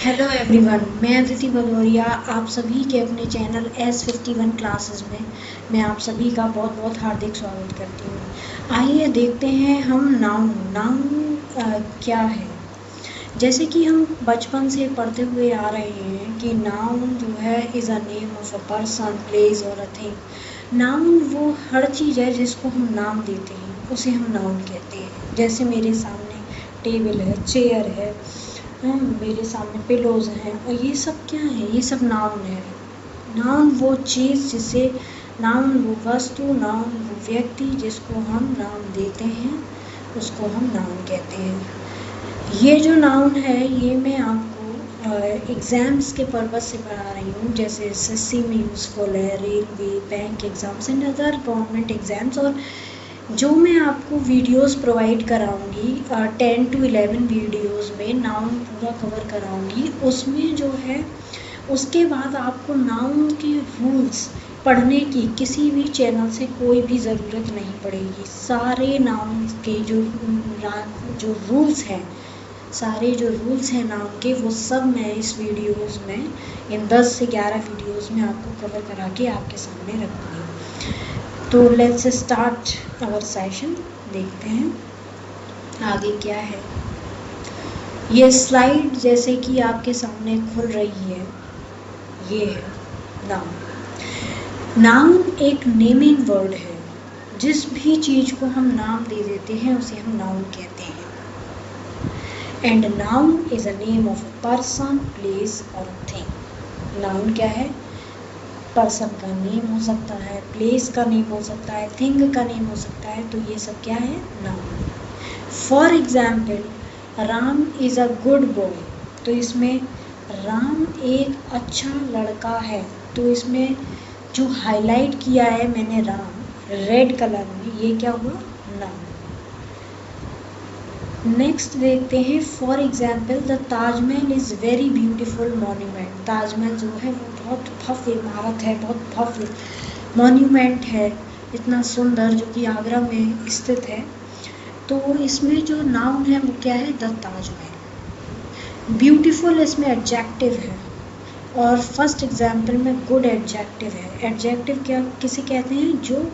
Hello everyone, मैं अदिति भदौरिया आप सभी के अपने चैनल S51 क्लासेस में मैं आप सभी का बहुत बहुत हार्दिक स्वागत करती हूँ। आइए देखते हैं हम नाउन क्या है। जैसे कि हम बचपन से पढ़ते हुए आ रहे हैं कि नाउन जो है is a name of a person, place और अ थिंग। नाउन वो हर चीज़ है जिसको हम नाम देते हैं, उसे हम नाउन कहते हैं। जैसे मेरे सामने टेबल है, चेयर है, मेरे सामने पिलोज हैं, और ये सब क्या है? ये सब नाउन है। नाउन वो चीज़ जिसे, नाउन वो वस्तु, नाउन वो व्यक्ति जिसको हम नाम देते हैं, उसको हम नाउन कहते हैं। ये जो नाउन है ये मैं आपको एग्ज़ाम्स के पर्पज़ से पढ़ा रही हूँ। जैसे SSC में यूज़फुल है, railway, bank exams and other government exams. और जो मैं आपको वीडियोस प्रोवाइड कराऊंगी 10 to 11 वीडियोस में नाउन पूरा कवर कराऊंगी। उसमें जो है उसके बाद आपको नाउन के रूल्स पढ़ने की किसी भी चैनल से कोई भी ज़रूरत नहीं पड़ेगी। सारे नाउन के जो रूल्स हैं, सारे जो रूल्स हैं नाउन के, वो सब मैं इस वीडियोस में, इन 10 से 11 वीडियोस में आपको कवर करा के आपके सामने रखूँगी। तो लेट्स स्टार्ट आवर सेशन। देखते हैं आगे क्या है। ये स्लाइड जैसे कि आपके सामने खुल रही है, ये है नाउन। नाउन एक नेमिंग वर्ड है। जिस भी चीज़ को हम नाम दे देते हैं उसे हम नाउन कहते हैं। And noun is a name of a person, place और थिंग। नाउन क्या है? पर्सन का नेम हो सकता है, प्लेस का नेम हो सकता है, थिंग का नेम हो सकता है। तो ये सब क्या है? Noun. For example, Ram is a good boy. तो इसमें राम एक अच्छा लड़का है, तो इसमें जो हाईलाइट किया है मैंने राम रेड कलर में, ये क्या हुआ? नाउन। नेक्स्ट देखते हैं। For example, the Taj Mahal is very beautiful monument. Taj Mahal जो है वो बहुत भव्य इमारत है, बहुत भव्य मॉन्यूमेंट है, इतना सुंदर, जो कि आगरा में स्थित है। तो इसमें जो नाउन है वो क्या है? द ताजमहल। ब्यूटीफुल इसमें एडजेक्टिव है, और फर्स्ट एग्जाम्पल में गुड एडजेक्टिव है। एडजेक्टिव क्या किसे कहते हैं? जो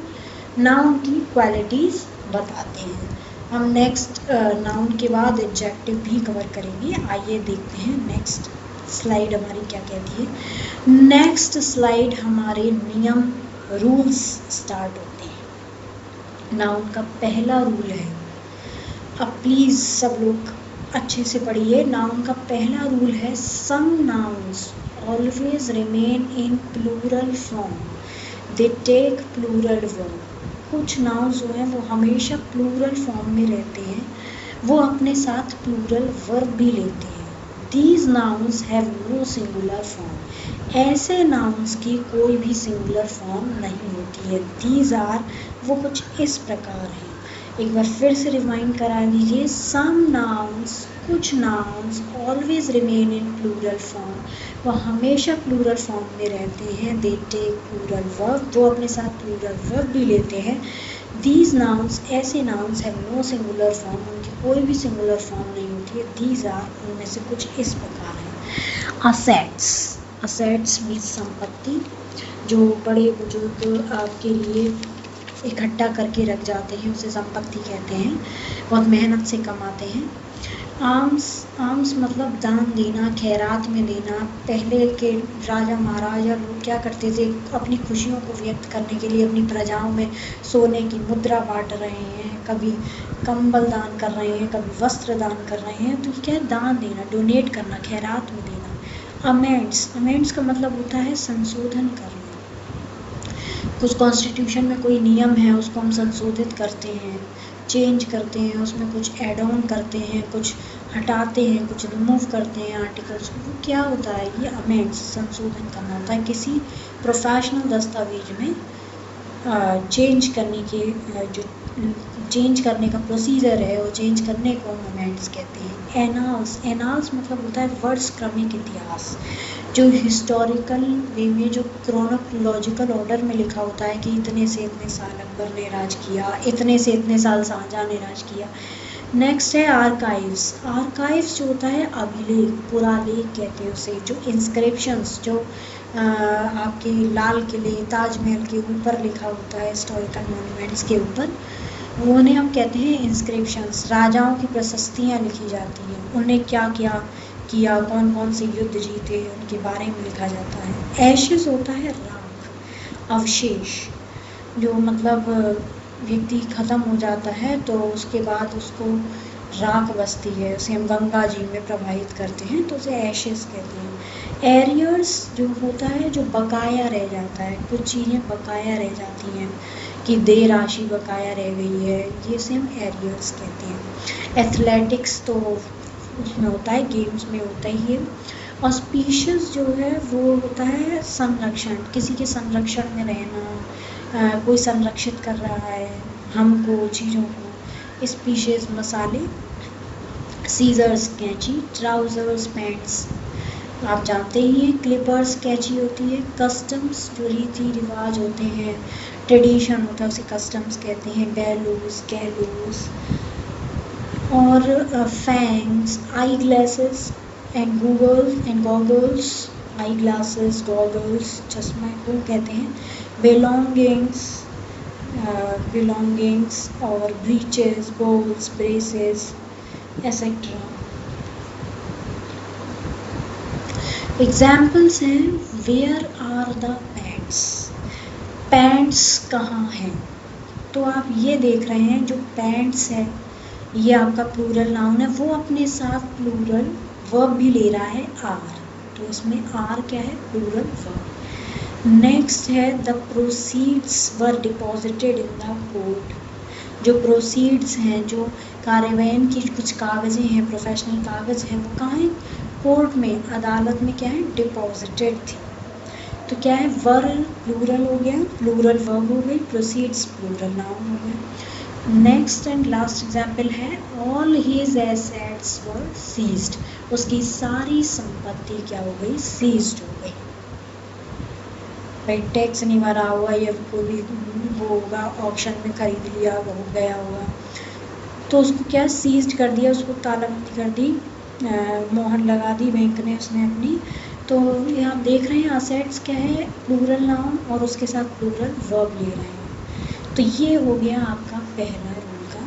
नाउन की क्वालिटीज़ बताते हैं। हम नेक्स्ट नाउन के बाद एडजेक्टिव भी कवर करेंगे। आइए देखते हैं नेक्स्ट स्लाइड हमारी क्या कहती है। नेक्स्ट स्लाइड हमारे नियम, रूल्स स्टार्ट होते हैं। नाउन का पहला रूल है, अब प्लीज़ सब लोग अच्छे से पढ़िए। नाउन का पहला रूल है, some nouns always remain in plural form, they take plural verb. कुछ नाउन्स जो हैं वो हमेशा प्लूरल फॉर्म में रहते हैं, वो अपने साथ प्लूरल वर्ब भी लेते हैं। These nouns have no singular form. ऐसे नाउन्स की कोई भी सिंगुलर फॉर्म नहीं होती है। दीज आर, वो कुछ इस प्रकार हैं। एक बार फिर से रिमाइंड करा लीजिए। सम नाउन्स, कुछ nouns always remain in plural form, वो हमेशा प्लूरल फॉर्म में रहते हैं। दे टेक प्लूरल वर्ब, वो अपने साथ प्लूरल वर्ब भी लेते हैं। दीज नाउन्स, ऐसे nouns have no singular form, उनकी कोई भी सिंगुलर फॉर्म नहीं होती है। दीज आर, उनमें से कुछ इस प्रकार हैं। असेट्स, असेट्स मीन्स संपत्ति, जो बड़े बुजुर्ग आपके लिए इकट्ठा करके रख जाते हैं, उसे संपत्ति कहते हैं, बहुत मेहनत से कमाते हैं। आर्म्स, आर्म्स मतलब दान देना, खैरात में देना। पहले के राजा महाराजा लोग क्या करते थे? अपनी खुशियों को व्यक्त करने के लिए अपनी प्रजाओं में सोने की मुद्रा बांट रहे हैं, कभी कंबल दान कर रहे हैं, कभी वस्त्र दान कर रहे हैं। तो क्या है? दान देना, डोनेट करना, खैरात में देना। अमेंड्स, अमेंड्स का मतलब होता है संशोधन करना। कुछ कॉन्स्टिट्यूशन में कोई नियम है, उसको हम संशोधित करते हैं, चेंज करते हैं, उसमें कुछ ऐड ऑन करते हैं, कुछ हटाते हैं, कुछ रिमूव करते हैं आर्टिकल्स। वो क्या होता है? ये अमेंड्स, संशोधन करना होता है। किसी प्रोफेशनल दस्तावेज में चेंज करने के जो चेंज करने का प्रोसीजर है, वो चेंज करने को हम अमेंड्स कहते हैं। एनाल्स, एनाल्स मतलब होता है वर्ष क्रमिक इतिहास, जो हिस्टोरिकल वे में, जो क्रोनोलॉजिकल ऑर्डर में लिखा होता है कि इतने से इतने साल अकबर ने राज किया, इतने से इतने साल शाहजहाँ ने राज किया। नेक्स्ट है आर्काइव्स। आर्काइव्स जो होता है अभिलेख, पुरालेख कहते हैं उसे, जो इंस्क्रिप्शंस जो आपके लाल किले, ताजमहल के ऊपर लिखा होता है, हिस्टोरिकल मॉन्यूमेंट्स के ऊपर, उन्हें हम कहते हैं इंस्क्रिप्शंस। राजाओं की प्रशस्तियाँ लिखी जाती हैं, उन्हें क्या क्या किया, कौन कौन से युद्ध जीते, उनके बारे में लिखा जाता है। एशेस होता है राख, अवशेष, जो मतलब व्यक्ति ख़त्म हो जाता है तो उसके बाद उसको राख बचती है, उसे हम गंगा जी में प्रवाहित करते हैं तो उसे एशेस कहते हैं। एरियर्स जो होता है, जो बकाया रह जाता है, कुछ चीज़ें बकाया रह जाती हैं कि देय राशि बकाया रह गई है, ये से हम एरियर्स कहते हैं। एथलेटिक्स तो उसमें होता है, गेम्स में होता ही है। ऑस्पिशियस जो है वो होता है संरक्षण, किसी के संरक्षण में रहना, कोई संरक्षित कर रहा है हमको, चीज़ों को। स्पीशीज मसाले, सीजर्स कैंची, ट्राउजर्स पैंट्स आप जानते ही हैं। क्लिपर्स कैंची होती है। कस्टम्स जो रीति रिवाज होते हैं, ट्रेडिशन होता है, उसे कस्टम्स कहते हैं। बैलूस, कैलूस और fangs, eyeglasses and goggles, eyeglasses, goggles, चश्मा को कहते हैं। बिलोंगिंग्स और breeches, bowls, braces etcetera. Examples हैं, where are the pants, pants कहाँ हैं। तो आप ये देख रहे हैं जो पैंट्स है ये आपका प्लूरल नाउन है, वो अपने साथ प्लूरल वर्ब भी ले रहा है आर, तो इसमें आर क्या है, प्लूरल वर्ब। नेक्स्ट है the proceeds were deposited in the court. जो प्रोसीड्स हैं, जो कार्यवाहन की कुछ कागज़ें हैं, प्रोफेशनल कागज़ हैं, वो कहाँ हैं, कोर्ट में, अदालत में क्या है, डिपॉजिटेड थी। तो क्या है, वर प्लूरल हो गया, प्लूरल वर्ब हो गई, प्रोसीड्स प्लूरल नाउन हो गया। नेक्स्ट एंड लास्ट एग्जाम्पल है, ऑल हिज एसेट्स वर सीज्ड। उसकी सारी संपत्ति क्या हो गई, सीज्ड हो गई। भाई टैक्स नहीं भरा हुआ या कोई भी वो होगा, ऑप्शन में खरीद लिया, वो हो गया होगा, तो उसको क्या सीज्ड कर दिया, उसको तालाबंदी कर दी, मोहर लगा दी बैंक ने, उसने अपनी। तो ये आप देख रहे हैं असेट्स क्या है, प्लूरल नाउन और उसके साथ प्लूरल वर्ब ले रहे हैं। तो ये हो गया आपका पहला रूल का,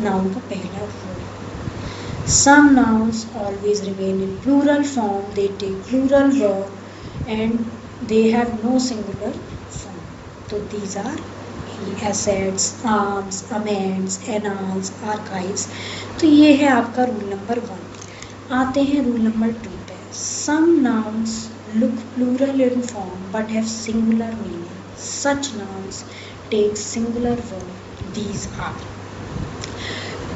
नाउन का पहला rule. Some nouns always remain in plural form, they take plural verb and they have no singular form. So these are assets, arms, amends, annals, archives. तो ये है आपका रूल नंबर 1। आते हैं रूल नंबर 2 पे। Some nouns look plural in form but have singular meaning. Such nouns take singular verb. These are.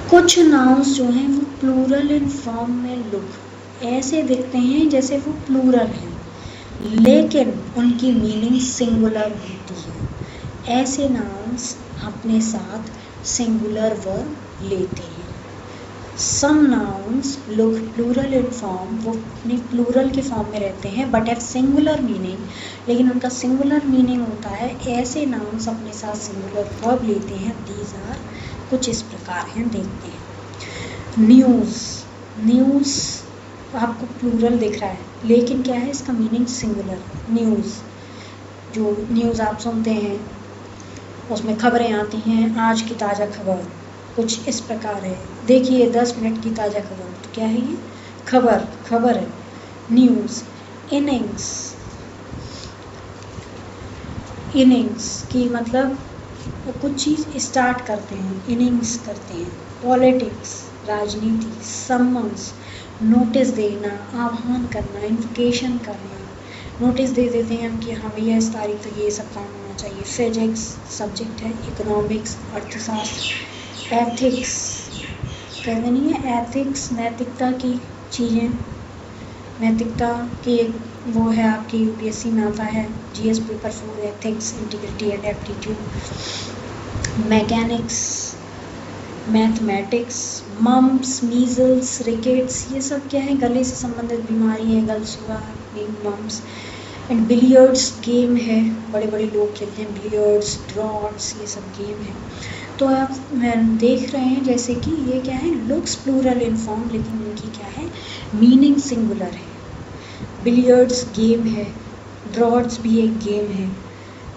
कुछ nouns जो हैं वो plural in form में look ऐसे दिखते हैं जैसे वो plural हैं, लेकिन उनकी मीनिंग सिंगुलर होती है। ऐसे नाउन्स अपने साथ सिंगुलर वर्ब लेते हैं। Some nouns look plural in form, वो अपनी प्लूरल के फॉर्म में रहते हैं, बट हैव सिंगुलर मीनिंग, लेकिन उनका सिंगुलर मीनिंग होता है। ऐसे नाउन्स अपने साथ सिंगुलर वर्ब लेते हैं। दीज आर, कुछ इस प्रकार हैं, देखते हैं। न्यूज़, न्यूज़ आपको प्लूरल दिख रहा है, लेकिन क्या है, इसका मीनिंग सिंगुलर। न्यूज़, जो न्यूज़ आप सुनते हैं उसमें खबरें आती हैं, आज की ताज़ा खबर, कुछ इस प्रकार है। देखिए 10 मिनट की ताज़ा खबर, तो क्या है ये, खबर, खबर है, न्यूज़। इनिंग्स, इनिंग्स की मतलब कुछ चीज़ स्टार्ट करते हैं, इनिंग्स करते हैं। पॉलिटिक्स, राजनीति। समन्स, नोटिस देना, आह्वान करना, इन्विटेशन करना, नोटिस दे देते हैं हम कि हाँ भैया इस तारीख तक ये सब काम होना चाहिए। फिजिक्स सब्जेक्ट है, इकोनॉमिक्स अर्थशास्त्र। एथिक्स कहते नहीं है, एथिक्स नैतिकता की चीज़ें, नैतिकता की एक वो है आपकी यूपीएससी में आता है, GS paper 4, ethics, integrity and aptitude. Mechanics, mathematics. Mumps, measles, rickets, ये सब क्या है, गले से संबंधित बीमारी है, गल्स हुआ, मम्प्स। एंड बिलियर्ड्स गेम है, बड़े बड़े लोग खेलते हैं बिलियर्ड्स, ड्रॉट्स, ये सब गेम है। तो आप देख रहे हैं जैसे कि ये क्या है, लुक्स प्लूरल इन फॉर्म, लेकिन इनकी क्या है, मीनिंग सिंगुलर है। बिलियर्ड्स गेम है, ड्रॉट्स भी एक गेम है,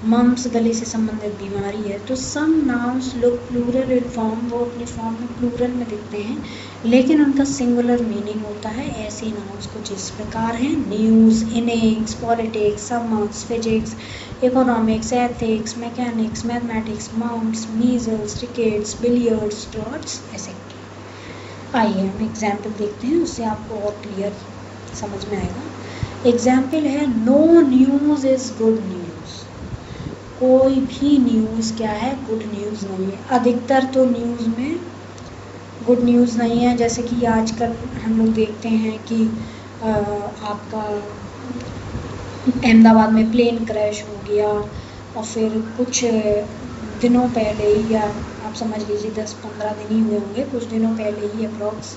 मम्स गले से संबंधित बीमारी है। तो some nouns look plural in form, वो अपने फॉर्म में प्लूरल में दिखते हैं लेकिन उनका सिंगुलर मीनिंग होता है। ऐसे नाउन्स कुछ इस प्रकार हैं, news, innings, politics, summons, physics, economics, ethics, mechanics, mathematics, mumps, measles, rickets, billiards, draughts, etcetera. आइए हम एग्जाम्पल देखते हैं, उससे आपको और क्लियर समझ में आएगा। एग्जाम्पल है, no news is good news. कोई भी न्यूज़ क्या है, गुड न्यूज़ नहीं है। अधिकतर तो न्यूज़ में गुड न्यूज़ नहीं है, जैसे कि आजकल हम लोग देखते हैं कि आपका अहमदाबाद में प्लेन क्रैश हो गया और फिर कुछ दिनों पहले ही, या आप समझ लीजिए 10-15 दिन ही हुए होंगे, कुछ दिनों पहले ही अप्रॉक्स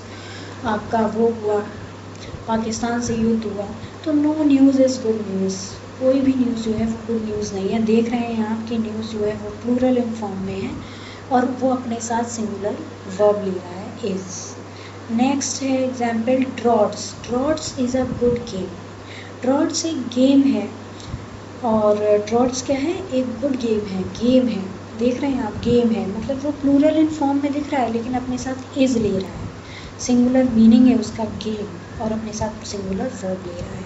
आपका वो हुआ, पाकिस्तान से युद्ध हुआ। तो no news is good news. कोई भी न्यूज़ जो है वो गुड न्यूज़ नहीं है। देख रहे हैं आप कि न्यूज़ जो है वो प्लूरल इन फॉर्म में है और वो अपने साथ सिंगुलर वर्ब ले रहा है, इज़। नेक्स्ट है example, droughts. Droughts is a good game. Droughts एक गेम है और ड्रॉट्स क्या है, एक गुड गेम है, गेम है। देख रहे हैं आप, गेम है, मतलब वो प्लूरल इन फॉर्म में दिख रहा है लेकिन अपने साथ इज़ ले रहा है। सिंगुलर मीनिंग है उसका गेम और अपने साथ सिंगुलर वर्ब ले रहा है।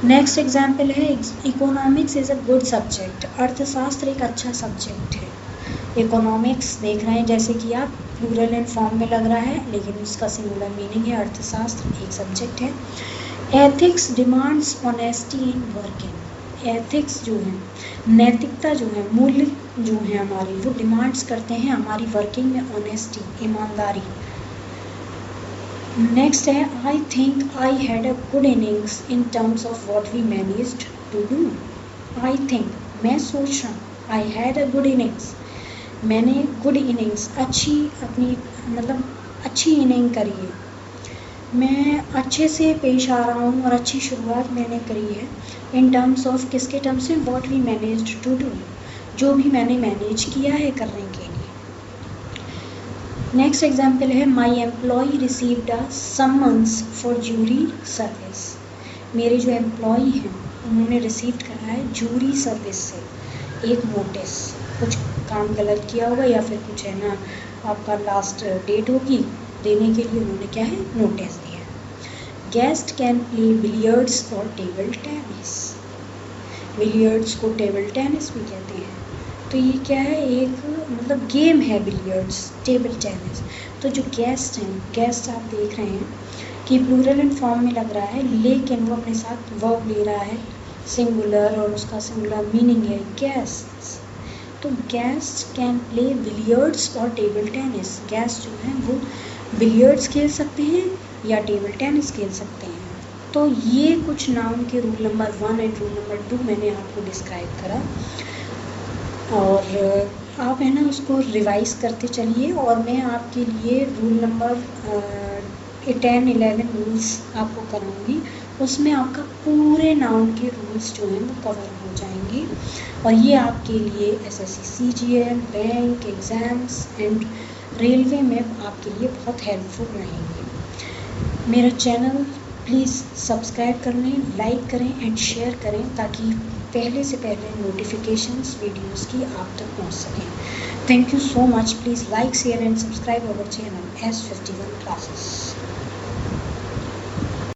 नेक्स्ट एग्जाम्पल है, economics is a good subject. अर्थशास्त्र एक अच्छा सब्जेक्ट है। इकोनॉमिक्स देख रहे हैं जैसे कि आप, प्लूरल इन फॉर्म में लग रहा है लेकिन उसका सिंगुलर मीनिंग है, अर्थशास्त्र एक सब्जेक्ट है। Ethics demands honesty in working. Ethics जो है, नैतिकता जो है, मूल्य जो है हमारी, वो डिमांड्स करते हैं हमारी वर्किंग में ऑनेस्टी, ईमानदारी। नेक्स्ट है, I think I had a good innings in terms of what we managed to do. I think, मैं सोच रहा हूँ, I had a good innings, मैंने गुड इनिंग्स, अच्छी अपनी मतलब अच्छी इनिंग करी है, मैं अच्छे से पेश आ रहा हूँ और अच्छी शुरुआत मैंने करी है। इन टर्म्स ऑफ, किसके टर्म्स में, what we managed to do, जो भी मैंने मैनेज किया है करने के लिए। नेक्स्ट एग्जाम्पल है, my employee received a summons for jury service. मेरे जो एम्प्लॉई हैं उन्होंने रिसीव करा है जूरी सर्विस से एक नोटिस, कुछ काम गलत किया होगा या फिर कुछ है ना, आपका लास्ट डेट होगी देने के लिए, उन्होंने क्या है, नोटिस दिया। गेस्ट कैन प्ले बिलियर्ड्स और टेबल टेनिस। बिलियर्ड्स को टेबल टेनिस भी कहते हैं। तो ये क्या है, एक मतलब गेम है बिलियर्ड्स, टेबल टेनिस। तो जो गेस्ट हैं, गेस्ट आप देख रहे हैं कि प्लूरल इन फॉर्म में लग रहा है लेकिन वो अपने साथ वर्ब ले रहा है सिंगुलर और उसका सिंगुलर मीनिंग है गेस्ट्स। तो गेस्ट कैन प्ले बिलियर्ड्स और टेबल टेनिस। गेस्ट जो हैं वो बिलियर्ड्स खेल सकते हैं या टेबल टेनिस खेल सकते हैं। तो ये कुछ नाउन के rule number 1 and rule number 2 मैंने आपको डिस्क्राइब करा और आप है ना उसको रिवाइज करते चलिए और मैं आपके लिए रूल नंबर 10-11 रूल्स आपको कराऊंगी। उसमें आपका पूरे नाउन के रूल्स जो हैं वो कवर हो जाएंगे और ये आपके लिए SSC CGL, bank exams and railway में आपके लिए बहुत हेल्पफुल रहेंगे। मेरा चैनल प्लीज़ सब्सक्राइब कर लें, लाइक करें एंड शेयर करें ताकि पहले से पहले नोटिफिकेशंस वीडियोस की आप तक पहुंच सकें। Thank you so much. Please like, share and subscribe our channel S51 classes.